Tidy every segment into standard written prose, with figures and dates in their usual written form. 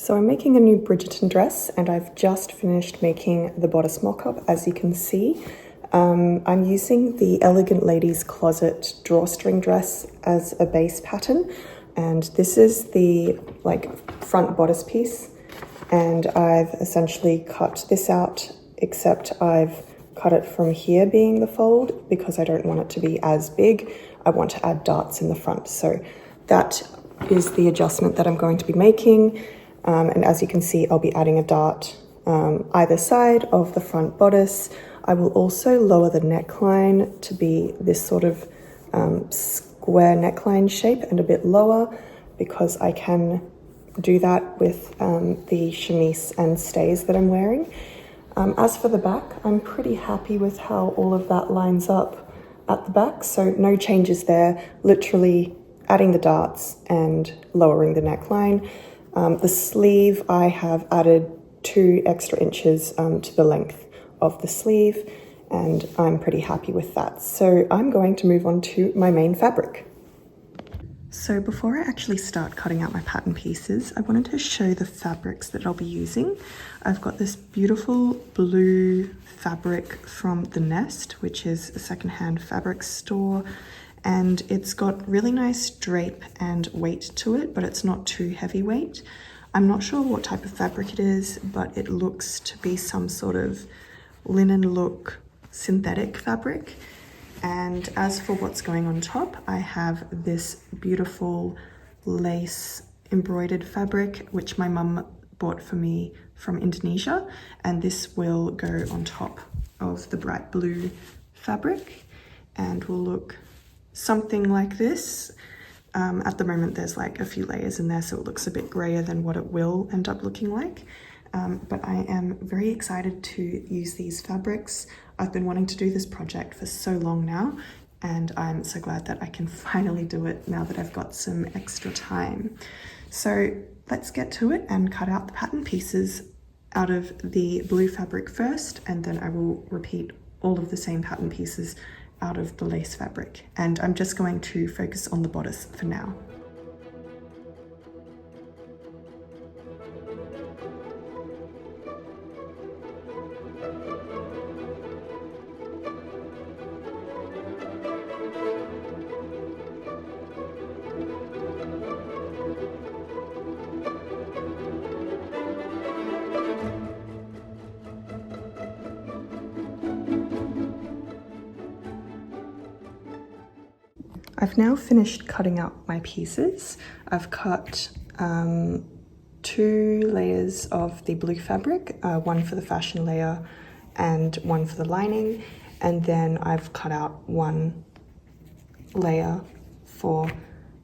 So I'm making a new Bridgerton dress and I've just finished making the bodice mock-up, as you can see. I'm using the Elegant Ladies Closet drawstring dress as a base pattern, and this is the front bodice piece, and I've essentially cut this out, except I've cut it from here being the fold because I don't want it to be as big. I want to add darts in the front, so that is the adjustment that I'm going to be making. And as you can see, I'll be adding a dart either side of the front bodice. I will also lower the neckline to be this sort of square neckline shape and a bit lower, because I can do that with the chemise and stays that I'm wearing. As for the back, I'm pretty happy with how all of that lines up at the back, so no changes there, literally adding the darts and lowering the neckline. The sleeve, I have added 2 extra inches to the length of the sleeve, and I'm pretty happy with that. So I'm going to move on to my main fabric. So before I actually start cutting out my pattern pieces, I wanted to show the fabrics that I'll be using. I've got this beautiful blue fabric from The Nest, which is a secondhand fabric store, and it's got really nice drape and weight to it, but it's not too heavyweight. I'm not sure what type of fabric it is, but it looks to be some sort of linen look synthetic fabric. And as for what's going on top, I have this beautiful lace embroidered fabric, which my mum bought for me from Indonesia, and this will go on top of the bright blue fabric and will look something like this. At the moment there's like a few layers in there, so it looks a bit grayer than what it will end up looking like. But I am very excited to use these fabrics. I've been wanting to do this project for so long now, and I'm so glad that I can finally do it now that I've got some extra time. So let's get to it and cut out the pattern pieces out of the blue fabric first, and then I will repeat all of the same pattern pieces out of the lace fabric. And I'm just going to focus on the bodice for now. I've now finished cutting out my pieces. I've cut 2 layers of the blue fabric, one for the fashion layer and one for the lining, and then I've cut out 1 layer for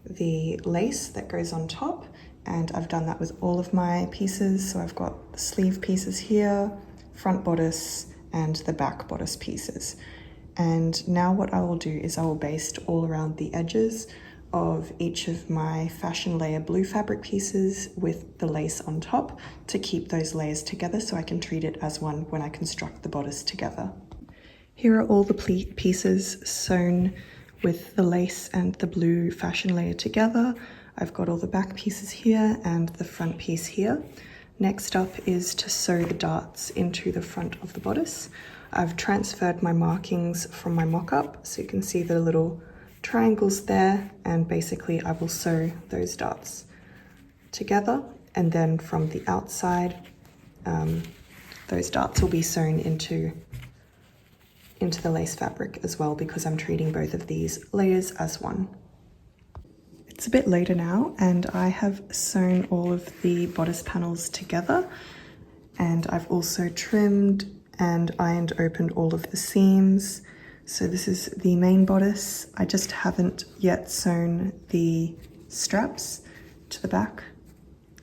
the lace that goes on top, and I've done that with all of my pieces. So I've got the sleeve pieces here, front bodice, and the back bodice pieces. And now what I will do is I will baste all around the edges of each of my fashion layer blue fabric pieces with the lace on top to keep those layers together, so I can treat it as one when I construct the bodice together. Here are all the pieces sewn with the lace and the blue fashion layer together. I've got all the back pieces here and the front piece here. Next up is to sew the darts into the front of the bodice. I've transferred my markings from my mock-up, so you can see the little triangles there, and basically I will sew those darts together, and then from the outside those darts will be sewn into the lace fabric as well, because I'm treating both of these layers as one. It's a bit later now, and I have sewn all of the bodice panels together, and I've also trimmed and ironed open all of the seams. So this is the main bodice. I just haven't yet sewn the straps to the back,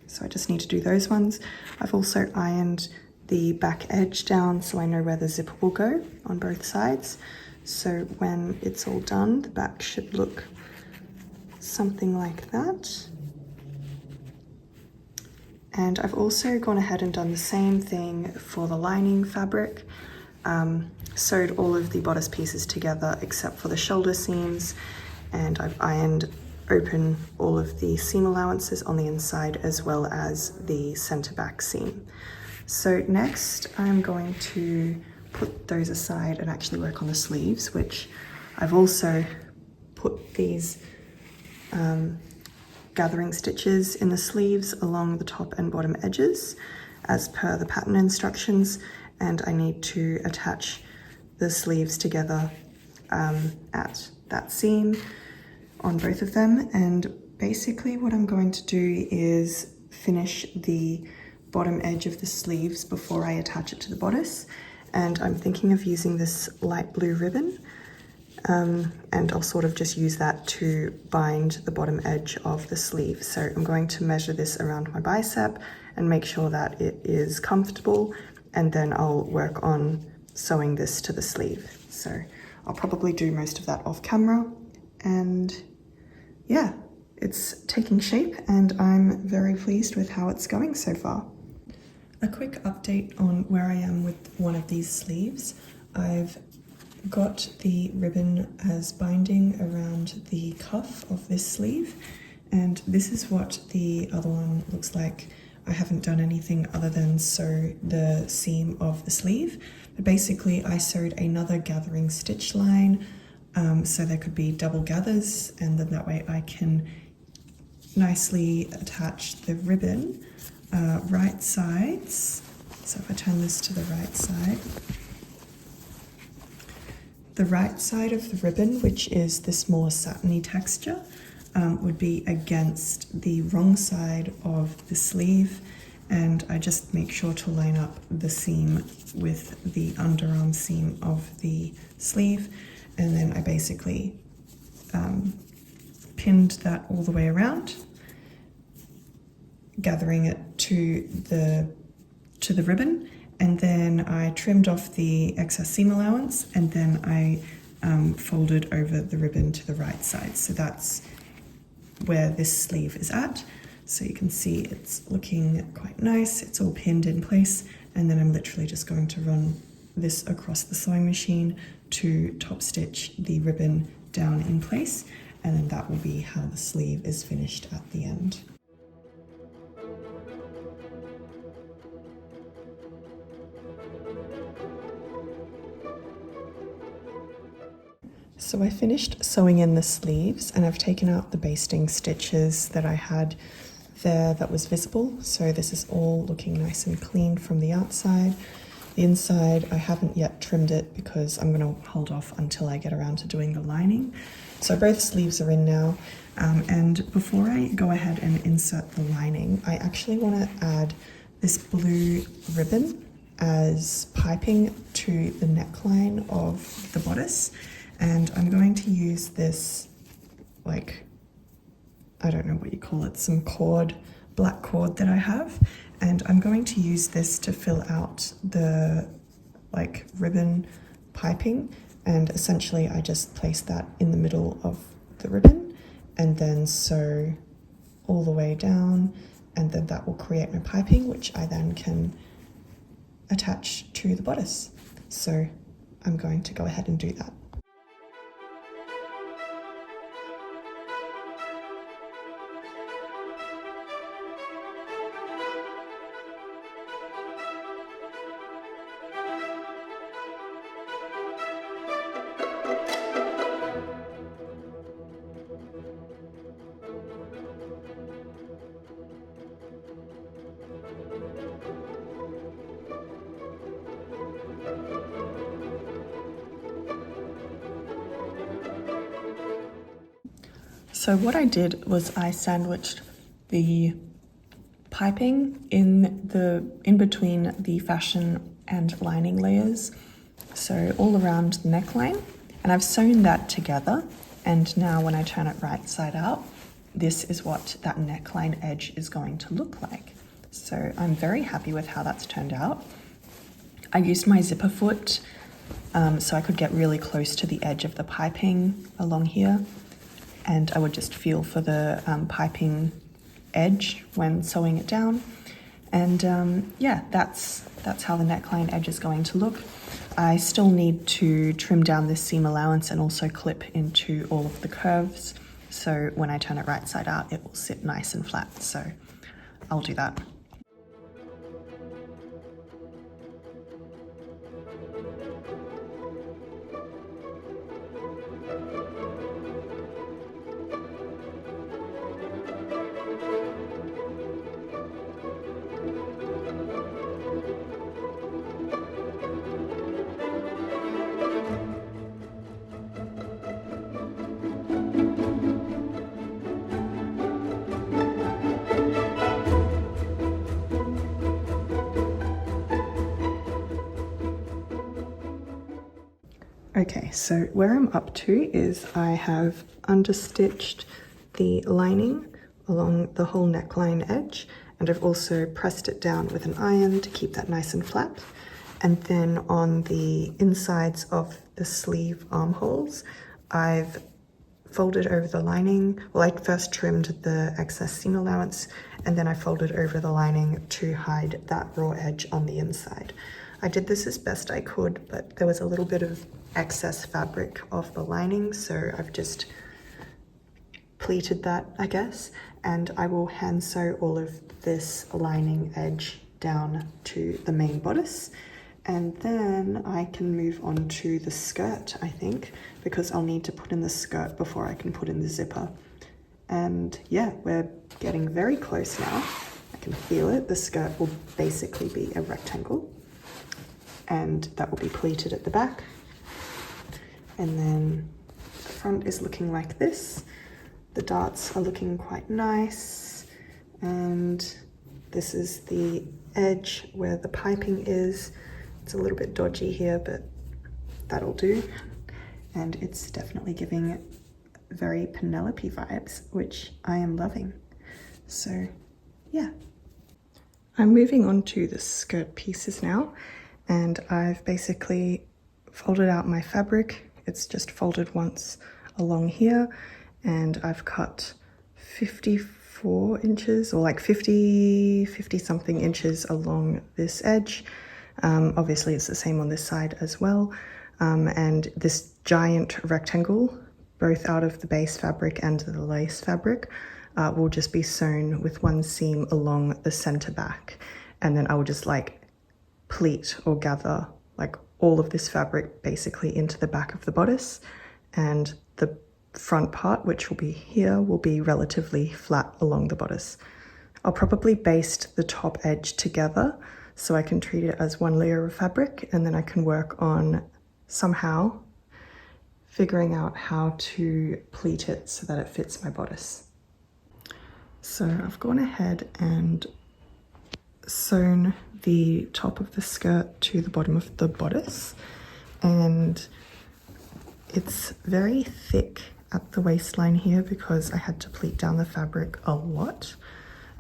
so I just need to do those ones. I've also ironed the back edge down so I know where the zipper will go on both sides. So when it's all done, the back should look something like that. And I've also gone ahead and done the same thing for the lining fabric. Sewed all of the bodice pieces together except for the shoulder seams, and I've ironed open all of the seam allowances on the inside as well as the center back seam. So next I'm going to put those aside and actually work on the sleeves, which I've also put these gathering stitches in the sleeves along the top and bottom edges as per the pattern instructions, and I need to attach the sleeves together at that seam on both of them. And basically what I'm going to do is finish the bottom edge of the sleeves before I attach it to the bodice, and I'm thinking of using this light blue ribbon, and I'll sort of just use that to bind the bottom edge of the sleeve. So I'm going to measure this around my bicep and make sure that it is comfortable, and then I'll work on sewing this to the sleeve. So I'll probably do most of that off camera, and yeah, it's taking shape and I'm very pleased with how it's going so far. A quick update on where I am with one of these sleeves. I've got the ribbon as binding around the cuff of this sleeve, and this is what the other one looks like. I haven't done anything other than sew the seam of the sleeve, but basically I sewed another gathering stitch line, so there could be double gathers, and then that way I can nicely attach the ribbon right sides. So if I turn this to the right side, the right side of the ribbon, which is this more satiny texture, would be against the wrong side of the sleeve, and I just make sure to line up the seam with the underarm seam of the sleeve, and then I basically pinned that all the way around, gathering it to the ribbon, and then I trimmed off the excess seam allowance, and then I folded over the ribbon to the right side. So that's where this sleeve is at. So you can see it's looking quite nice. It's all pinned in place, and then I'm literally just going to run this across the sewing machine to top stitch the ribbon down in place, and then that will be how the sleeve is finished at the end. So I finished sewing in the sleeves, and I've taken out the basting stitches that I had there that was visible. So this is all looking nice and clean from the outside. The inside, I haven't yet trimmed it because I'm going to hold off until I get around to doing the lining. So both sleeves are in now, and before I go ahead and insert the lining, I actually want to add this blue ribbon as piping to the neckline of the bodice. And I'm going to use this, like, I don't know what you call it, some cord, black cord that I have. And I'm going to use this to fill out the, like, ribbon piping. And essentially I just place that in the middle of the ribbon and then sew all the way down. And then that will create my piping, which I then can attach to the bodice. So I'm going to go ahead and do that. So what I did was I sandwiched the piping in between the fashion and lining layers, so all around the neckline, and I've sewn that together. And now when I turn it right side out, this is what that neckline edge is going to look like. So I'm very happy with how that's turned out. I used my zipper foot so I could get really close to the edge of the piping along here, and I would just feel for the piping edge when sewing it down. And yeah, that's how the neckline edge is going to look. I still need to trim down this seam allowance and also clip into all of the curves So when I turn it right side out, it will sit nice and flat. So I'll do that. Okay, so where I'm up to is I have understitched the lining along the whole neckline edge, and I've also pressed it down with an iron to keep that nice and flat. And then on the insides of the sleeve armholes, I've folded over the lining. Well, I first trimmed the excess seam allowance, and then I folded over the lining to hide that raw edge on the inside. I did this as best I could, but there was a little bit of excess fabric off the lining, so I've just pleated that, I guess, and I will hand sew all of this lining edge down to the main bodice, and then I can move on to the skirt, I think, because I'll need to put in the skirt before I can put in the zipper. And yeah, we're getting very close now. I can feel it. The skirt will basically be a rectangle, and that will be pleated at the back. And then the front is looking like this. The darts are looking quite nice. And this is the edge where the piping is. It's a little bit dodgy here, but that'll do. And it's definitely giving very Penelope vibes, which I am loving. So yeah. I'm moving on to the skirt pieces now, and I've basically folded out my fabric. It's just folded once along here, and I've cut 54 inches or like 50 something inches along this edge. Obviously it's the same on this side as well. And this giant rectangle, both out of the base fabric and the lace fabric, will just be sewn with one seam along the center back. And then I will just like pleat or gather like all of this fabric basically into the back of the bodice, and the front part, which will be here, will be relatively flat along the bodice. I'll probably baste the top edge together so I can treat it as one layer of fabric, and then I can work on somehow figuring out how to pleat it so that it fits my bodice. So I've gone ahead and sewn the top of the skirt to the bottom of the bodice, and it's very thick at the waistline here because I had to pleat down the fabric a lot,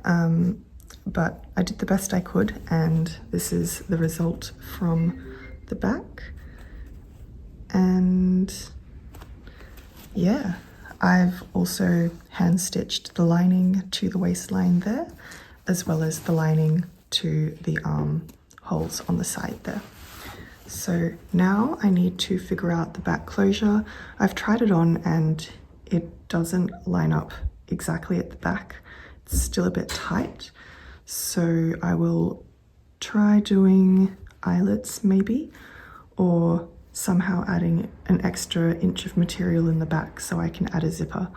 but I did the best I could, and this is the result from the back. And yeah, I've also hand stitched the lining to the waistline there, as well as the lining to the arm holes on the side there. So now I need to figure out the back closure. I've tried it on and it doesn't line up exactly at the back. It's still a bit tight. So I will try doing eyelets maybe, or somehow adding an extra inch of material in the back so I can add a zipper,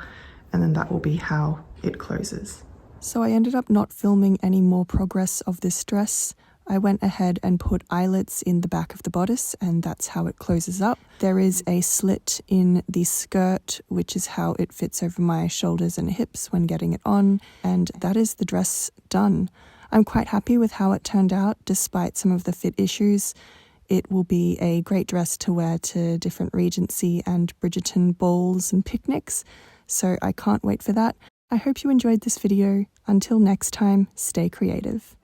and then that will be how it closes. So I ended up not filming any more progress of this dress. I went ahead and put eyelets in the back of the bodice, and that's how it closes up. There is a slit in the skirt, which is how it fits over my shoulders and hips when getting it on, and that is the dress done. I'm quite happy with how it turned out, despite some of the fit issues. It will be a great dress to wear to different Regency and Bridgerton balls and picnics, so I can't wait for that. I hope you enjoyed this video. Until next time, stay creative.